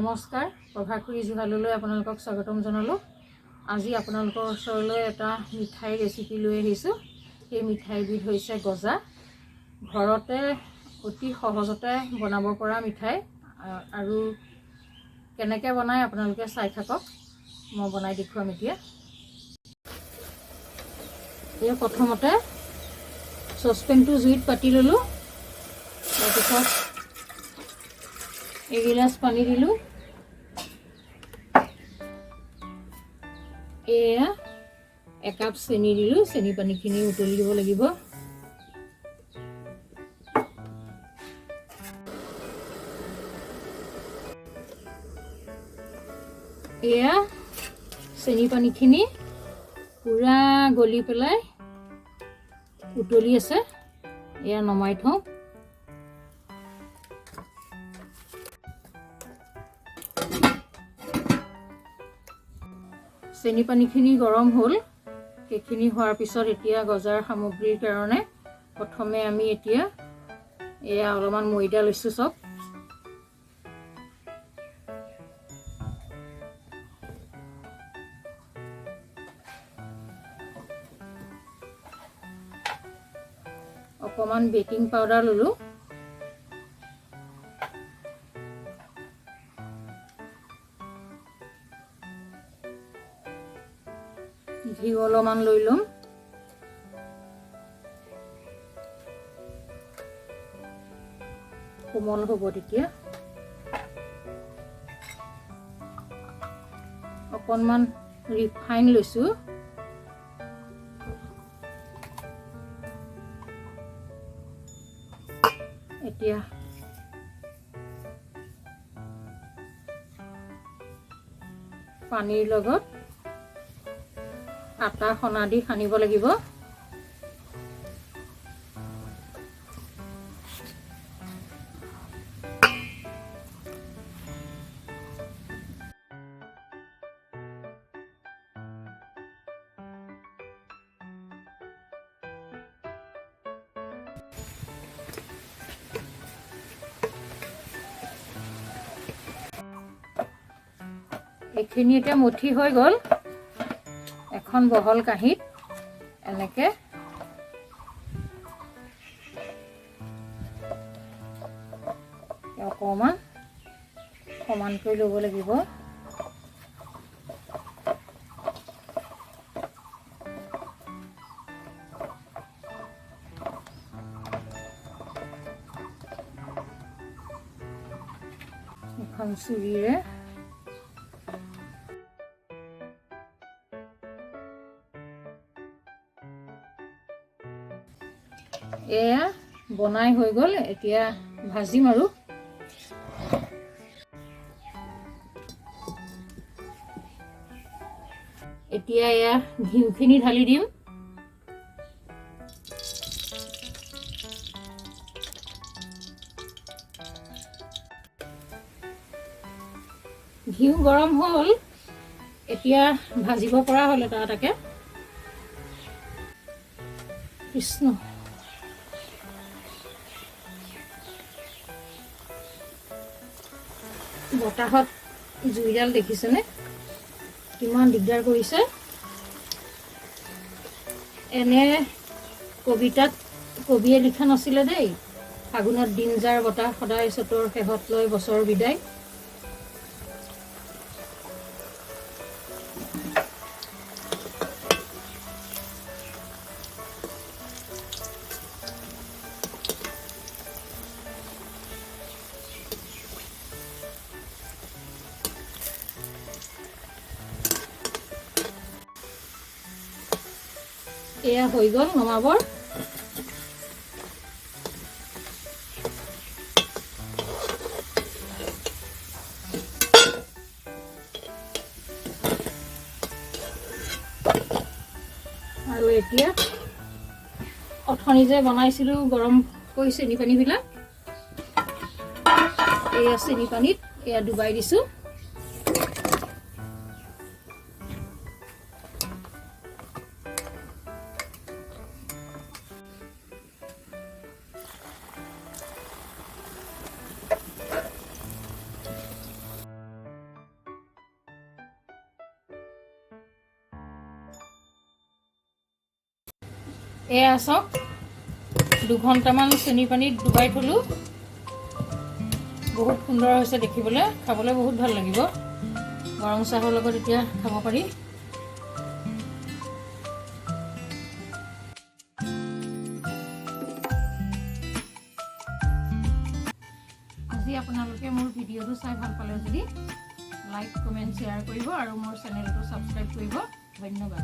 নমস্কাৰ প্ৰভা খুৰী জুহাললৈ আপোনালোকক স্বাগতম জনালোঁ। আজি আপোনালোকৰ ওচৰলৈ এটা মিঠাই ৰেচিপি লৈ আহিছোঁ। এই মিঠাইবিধ হৈছে গজা। ঘৰতে অতি সহজতে বনাব পৰা মিঠাই আৰু কেনেকৈ বনাই আপোনালোকে চাই থাকক। মই বনাই দেখুৱাম এতিয়া। এই প্ৰথমতে চচপেনটো জুইত পাতি ল'লোঁ। তাৰপিছত এগিলাচ পানী দিলোঁ। এয়া একাপ চেনি দিলোঁ। চেনি পানীখিনি উতলি দিব লাগিব। এয়া চেনি পানীখিনি পুৰা গলি পেলাই উতলি আছে। এয়া নমাই থওঁ। চেনি পানীখিনি গৰম হ'ল। সেইখিনি হোৱাৰ পিছত এতিয়া গজাৰ সামগ্ৰীৰ কাৰণে প্ৰথমে আমি এতিয়া এয়া অলপমান ময়দা লৈছোঁ। চব অকণমান বেকিং পাউডাৰ ল'লোঁ। ঘি অলপমান লৈ ল'ম। কোমল হ'ব তেতিয়া। অকণমান ৰিফাইন লৈছোঁ। এতিয়া পানীৰ লগত আটা সনা দি সানিব লাগিব। এইখিনি এতিয়া মুঠি হৈ গ'ল। এখন বহল কাঁহীত এনেকে অকণমান সমানকৈ ল'ব লাগিব। এখন চুৰিৰে এয়া বনাই হৈ গ'ল। এতিয়া ভাজিম আৰু এতিয়া এয়া ঘিউখিনি ঢালি দিম। ঘিউ গৰম হ'ল। এতিয়া ভাজিব পৰা হ'ল এটা এটাকে। কৃষ্ণ, বতাহত জুইডাল দেখিছেনে কিমান দিগদাৰ কৰিছে। এনে কবিতাত কবিয়ে লিখা নাছিলে দেই, ফাগুনত দিন যাৰ বতাহ সদায় চতৰ শেহত লৈ বছৰ বিদায়। এয়া হৈ গ'ল নমাবৰ। আৰু এতিয়া অথনি যে বনাইছিলোঁ গৰম কৰি চেনি পানীবিলাক, এয়া চেনি পানীত এয়া ডুবাই দিছোঁ। এয়া চাওক 2 ঘণ্টামান চেনি পানীত ডুবাই থলোঁ বহুত সুন্দৰ হৈছে দেখিবলৈ খাবলৈ বহুত ভাল লাগিব গৰম চাহৰ লগত এতিয়া খাব পাৰি আজি আপোনালোকে মোৰ ভিডিঅ'টো চাই ভাল পালে যদি লাইক কমেন্ট শ্বেয়াৰ কৰিব আৰু মোৰ চেনেলটো সাবস্ক্ৰাইব কৰিব ধন্যবাদ